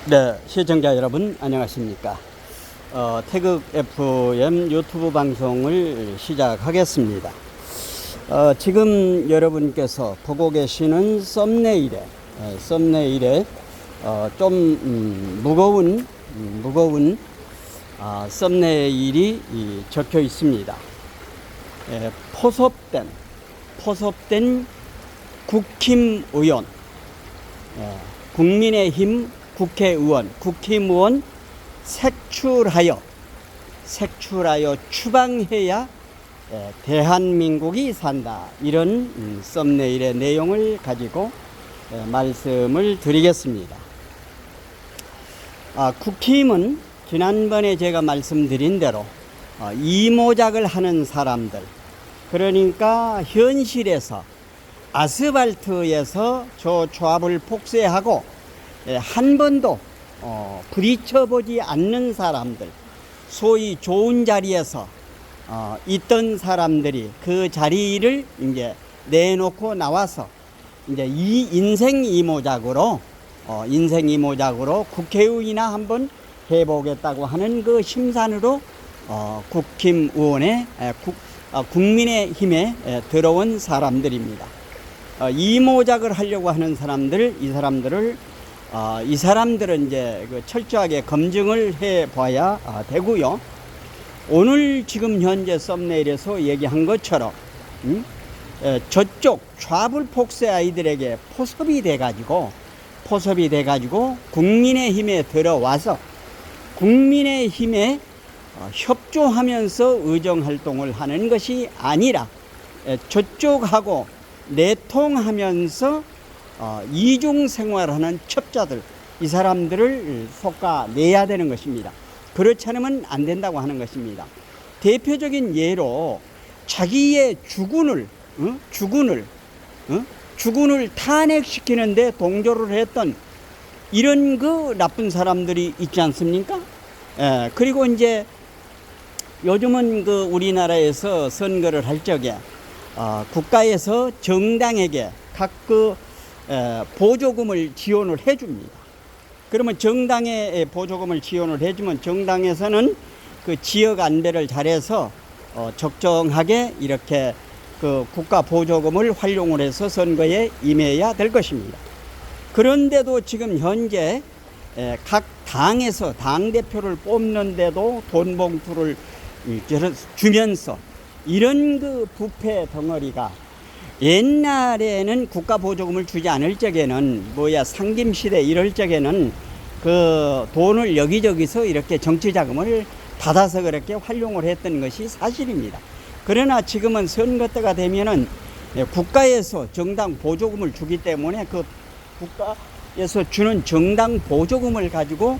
네, 시청자 여러분 안녕하십니까. 태극 FM 유튜브 방송을 시작하겠습니다. 지금 여러분께서 보고 계시는 썸네일에 좀 무거운 썸네일이 적혀 있습니다. 포섭된 국힘의원, 국민의힘 국힘의원 색출하여 추방해야 대한민국이 산다. 이런 썸네일의 내용을 가지고 말씀을 드리겠습니다. 국힘은 지난번에 제가 말씀드린 대로 이모작을 하는 사람들, 그러니까 현실에서 아스팔트에서 저 조합을 폭세하고 한 번도 부딪혀보지 않는 사람들, 소위 좋은 자리에서 있던 사람들이 그 자리를 이제 내놓고 나와서 이제 이 인생 이모작으로 국회의원이나 한번 해보겠다고 하는 그 심산으로 국힘 의원의 국민의힘에 들어온 사람들입니다. 이모작을 하려고 하는 이 사람들은 이제 철저하게 검증을 해봐야 되고요. 오늘 지금 현재 썸네일에서 얘기한 것처럼 저쪽 좌불 폭세 아이들에게 포섭이 돼가지고 국민의힘에 들어와서 국민의힘에 협조하면서 의정활동을 하는 것이 아니라 저쪽하고 내통하면서 이중생활하는 첩자들, 이 사람들을 솎아내야 되는 것입니다. 그렇지 않으면 안 된다고 하는 것입니다. 대표적인 예로 자기의 주군을 탄핵시키는데 동조를 했던 이런 그 나쁜 사람들이 있지 않습니까? 그리고 이제 요즘은 그 우리나라에서 선거를 할 적에 국가에서 정당에게 각 보조금을 지원을 해줍니다. 그러면 정당에 보조금을 지원을 해주면 정당에서는 그 지역 안배를 잘해서 적정하게 이렇게 그 국가 보조금을 활용을 해서 선거에 임해야 될 것입니다. 그런데도 지금 현재 각 당에서 당대표를 뽑는데도 돈 봉투를 주면서 이런 그 부패 덩어리가, 옛날에는 국가 보조금을 주지 않을 적에는 상김시대 이럴 적에는 그 돈을 여기저기서 이렇게 정치 자금을 받아서 그렇게 활용을 했던 것이 사실입니다. 그러나 지금은 선거 때가 되면은 국가에서 정당 보조금을 주기 때문에 그 국가에서 주는 정당 보조금을 가지고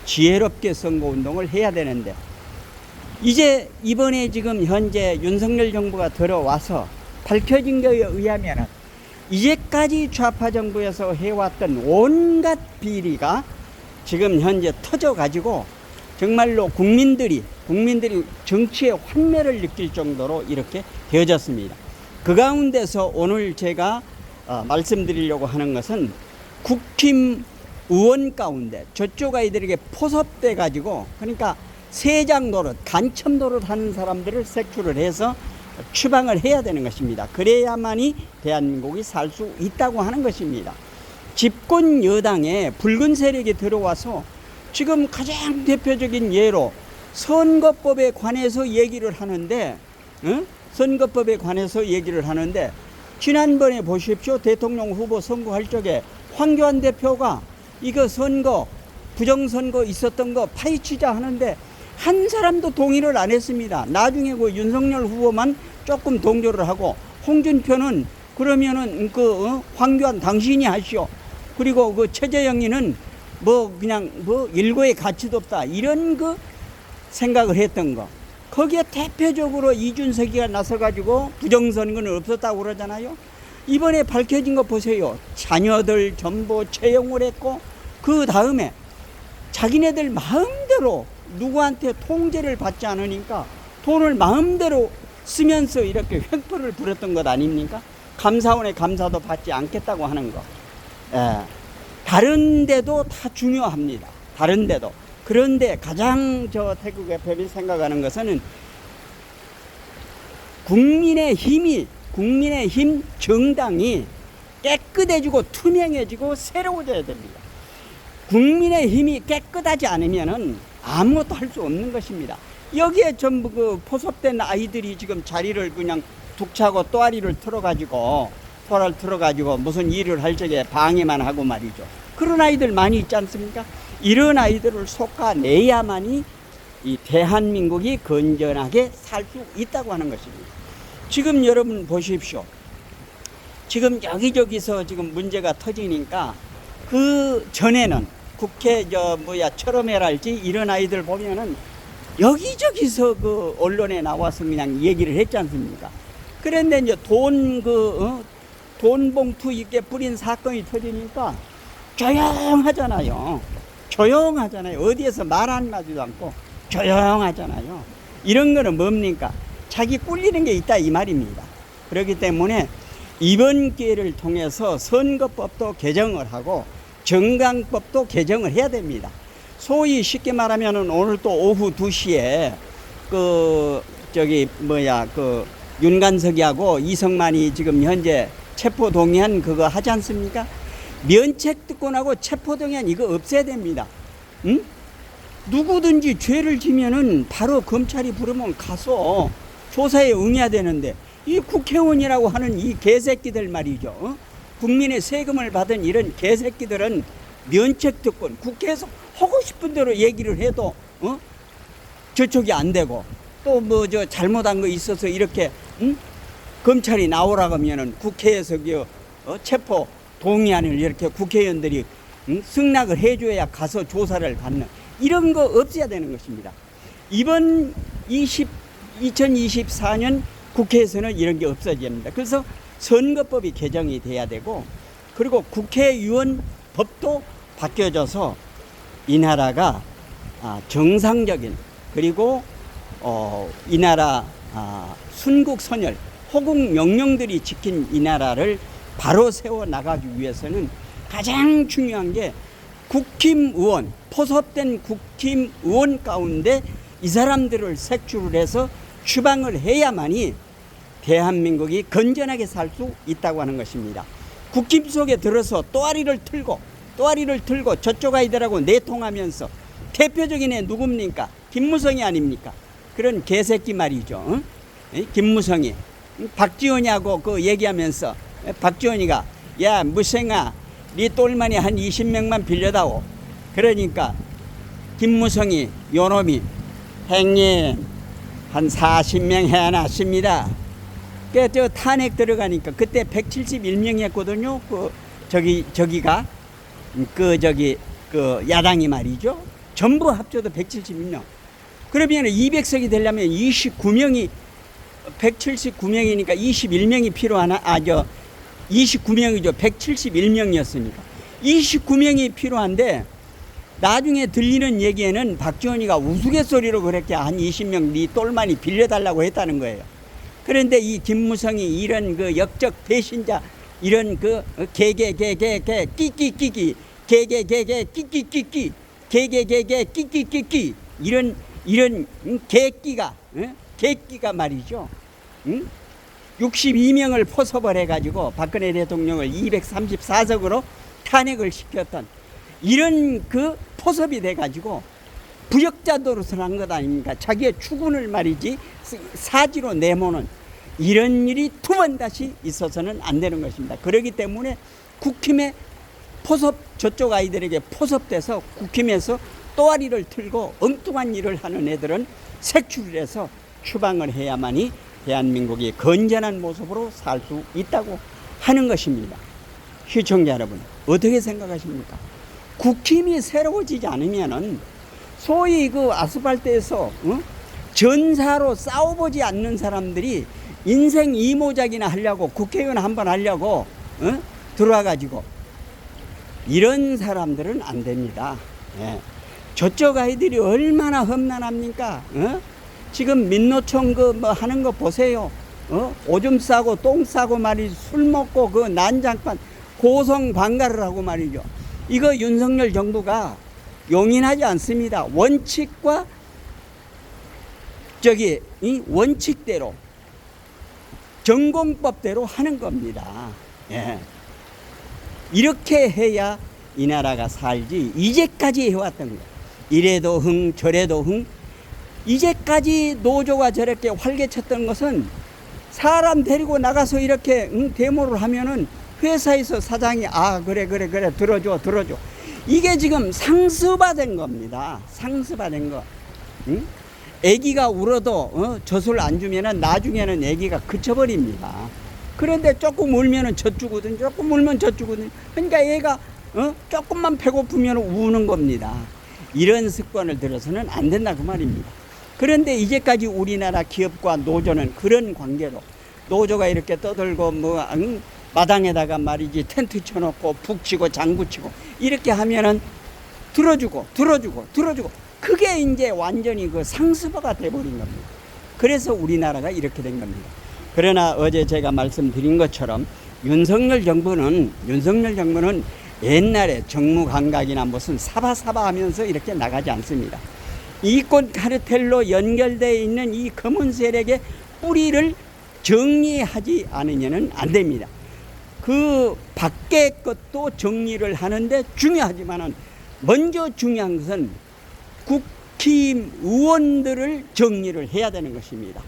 지혜롭게 선거운동을 해야 되는데, 이제 이번에 지금 현재 윤석열 정부가 들어와서 밝혀진 것에 의하면 이제까지 좌파 정부에서 해왔던 온갖 비리가 지금 현재 터져가지고 정말로 국민들이 정치의 환멸을 느낄 정도로 이렇게 되어졌습니다. 그 가운데서 오늘 제가 말씀드리려고 하는 것은 국힘 의원 가운데 저쪽 아이들에게 포섭돼 가지고, 그러니까 세장 노릇, 간첩 노릇 하는 사람들을 색출을 해서 추방을 해야 되는 것입니다. 그래야만이 대한민국이 살 수 있다고 하는 것입니다. 집권 여당에 붉은 세력이 들어와서 지금 가장 대표적인 예로 선거법에 관해서 얘기를 하는데, 지난번에 보십시오. 대통령 후보 선거할 적에 황교안 대표가 이거 선거, 부정선거 있었던 거 파헤치자 하는데 한 사람도 동의를 안 했습니다. 나중에 그 윤석열 후보만 조금 동조를 하고, 홍준표는 그러면은 황교안 당신이 하시오. 그리고 그 최재형이는 일고의 가치도 없다. 이런 생각을 했던 거. 거기에 대표적으로 이준석이가 나서가지고 부정선거는 없었다고 그러잖아요. 이번에 밝혀진 거 보세요. 자녀들 전부 채용을 했고, 그 다음에 자기네들 마음대로 누구한테 통제를 받지 않으니까 돈을 마음대로 쓰면서 이렇게 횡포를 부렸던 것 아닙니까? 감사원의 감사도 받지 않겠다고 하는 거. 다른 데도 다 중요합니다. 다른 데도. 그런데 가장 저 태극 FM이 생각하는 것은 국민의힘 정당이 깨끗해지고 투명해지고 새로워져야 됩니다. 국민의힘이 깨끗하지 않으면은 아무것도 할 수 없는 것입니다. 여기에 전부 그 포섭된 아이들이 지금 자리를 그냥 툭 차고 또아리를 틀어가지고 무슨 일을 할 적에 방해만 하고 말이죠. 그런 아이들 많이 있지 않습니까? 이런 아이들을 솎아내야만이 이 대한민국이 건전하게 살 수 있다고 하는 것입니다. 지금 여러분 보십시오. 지금 여기저기서 지금 문제가 터지니까 그 전에는 국회 철험회랄지 이런 아이들 보면은 여기저기서 그 언론에 나와서 그냥 얘기를 했지 않습니까? 그런데 이제 돈 봉투 있게 뿌린 사건이 터지니까 조용하잖아요. 어디에서 말 한마디도 않고 조용하잖아요. 이런 거는 뭡니까? 자기 꿀리는 게 있다 이 말입니다. 그렇기 때문에 이번 기회를 통해서 선거법도 개정을 하고 정당법도 개정을 해야 됩니다. 소위 쉽게 말하면은 오늘 또 오후 2시에 윤관석이하고 이성만이 지금 현재 체포동의안 그거 하지 않습니까? 면책특권하고 체포동의안 이거 없애야 됩니다. 응? 누구든지 죄를 지면은 바로 검찰이 부르면 가서 조사에 응해야 되는데 이 국회의원이라고 하는 이 개새끼들 말이죠. 국민의 세금을 받은 이런 개새끼들은 면책특권, 국회에서 하고 싶은 대로 얘기를 해도 저쪽이 안 되고 또 잘못한 거 있어서 이렇게 검찰이 나오라고 하면은 국회에서 체포 동의안을 이렇게 국회의원들이 승낙을 해줘야 가서 조사를 받는 이런 거 없애야 되는 것입니다. 이번 2024년 국회에서는 이런 게 없어져야 합니다. 그래서 선거법이 개정이 돼야 되고 그리고 국회의원 법도 바뀌어져서 이 나라가 정상적인 그리고 이 나라 순국선열 호국 명령들이 지킨 이 나라를 바로 세워 나가기 위해서는 가장 중요한 게 국힘의원, 포섭된 국힘의원 가운데 이 사람들을 색출을 해서 추방을 해야만이 대한민국이 건전하게 살 수 있다고 하는 것입니다. 국힘 속에 들어서 또아리를 틀고 저쪽 아이들하고 내통하면서 대표적인 애 누굽니까? 김무성이 아닙니까? 그런 개새끼 말이죠. 김무성이 박지원이하고 그 얘기하면서 박지원이가 야 무생아 네 똘마니 한 20명만 빌려다오. 그러니까 김무성이 요놈이 행님 한 40명 해놨습니다. 저 탄핵 들어가니까 그때 171명이 했거든요. 저기가 야당이 말이죠. 전부 합쳐도 171명. 그러면 200석이 되려면 29명이 179명이니까 21명이 필요하나? 29명이죠. 171명이었으니까. 29명이 필요한데 나중에 들리는 얘기에는 박지원이가 우스갯소리로 그렇게 한 20명 네 똘마니 빌려달라고 했다는 거예요. 그런데 이 김무성이 이런 그 역적 배신자 이런 그 끼끼끼끼 끼끼끼끼 이런 개끼가 말이죠. 62명을 포섭을 해가지고 박근혜 대통령을 234석으로 탄핵을 시켰던 이런 그 포섭이 돼가지고 부역자 노릇을 한 것 아닙니까? 자기의 추군을 말이지 사지로 내모는 이런 일이 두 번 다시 있어서는 안 되는 것입니다. 그렇기 때문에 국힘의 저쪽 아이들에게 포섭돼서 국힘에서 또아리를 틀고 엉뚱한 일을 하는 애들은 색출을 해서 추방을 해야만이 대한민국이 건전한 모습으로 살 수 있다고 하는 것입니다. 시청자 여러분 어떻게 생각하십니까? 국힘이 새로워지지 않으면은 소위 그 아스팔트에서 전사로 싸워보지 않는 사람들이 인생 이모작이나 하려고 국회의원 한번 하려고 들어와가지고 이런 사람들은 안 됩니다. 예. 저쪽 아이들이 얼마나 험난합니까? 지금 민노총 하는 거 보세요. 오줌 싸고 똥 싸고 말이지 술 먹고 그 난장판 고성방가를 하고 말이죠. 이거 윤석열 정부가 용인하지 않습니다. 원칙과 이 원칙대로 전공법대로 하는 겁니다. 예. 이렇게 해야 이 나라가 살지. 이제까지 해왔던 거예요. 이래도 흥 저래도 흥. 이제까지 노조가 저렇게 활개쳤던 것은 사람 데리고 나가서 이렇게 데모를 하면은 회사에서 사장이 그래 들어줘. 이게 지금 상습화된 겁니다. 상습화된 거. 응? 애기가 울어도 젖을 안 주면은 나중에는 애기가 그쳐버립니다. 그런데 조금 울면은 젖주거든. 조금 울면 젖주거든. 그러니까 애가 조금만 배고프면 우는 겁니다. 이런 습관을 들어서는 안 된다 그 말입니다. 그런데 이제까지 우리나라 기업과 노조는 그런 관계로 노조가 이렇게 떠들고 마당에다가 말이지 텐트 쳐놓고 북 치고 장구 치고 이렇게 하면은 들어주고 그게 이제 완전히 그 상습화가 돼버린 겁니다. 그래서 우리나라가 이렇게 된 겁니다. 그러나 어제 제가 말씀드린 것처럼 윤석열 정부는 옛날에 정무감각이나 무슨 사바사바 하면서 이렇게 나가지 않습니다. 이권 카르텔로 연결되어 있는 이 검은 세력의 뿌리를 정리하지 않으면 안 됩니다. 그 밖의 것도 정리를 하는데 중요하지만은 먼저 중요한 것은 국힘의원들을 정리를 해야 되는 것입니다.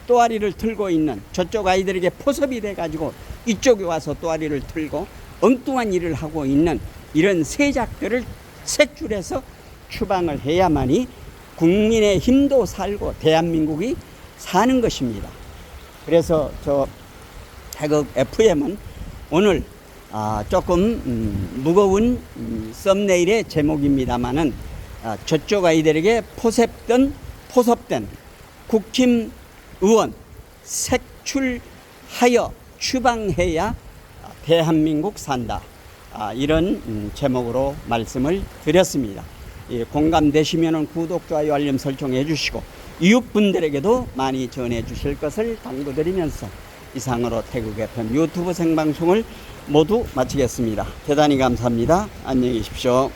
또아리를 틀고 있는 저쪽 아이들에게 포섭이 돼가지고 이쪽에 와서 또아리를 틀고 엉뚱한 일을 하고 있는 이런 세작들을 색출해서 추방을 해야만이 국민의 힘도 살고 대한민국이 사는 것입니다. 그래서 저 태극 FM은 오늘 조금 무거운 썸네일의 제목입니다만은 저쪽 아이들에게 포섭된 국힘 의원 색출하여 추방해야 대한민국 산다. 이런 제목으로 말씀을 드렸습니다. 공감되시면 구독, 좋아요, 알림 설정해 주시고 이웃분들에게도 많이 전해 주실 것을 당부드리면서 이상으로 태국 FM 유튜브 생방송을 모두 마치겠습니다. 대단히 감사합니다. 안녕히 계십시오.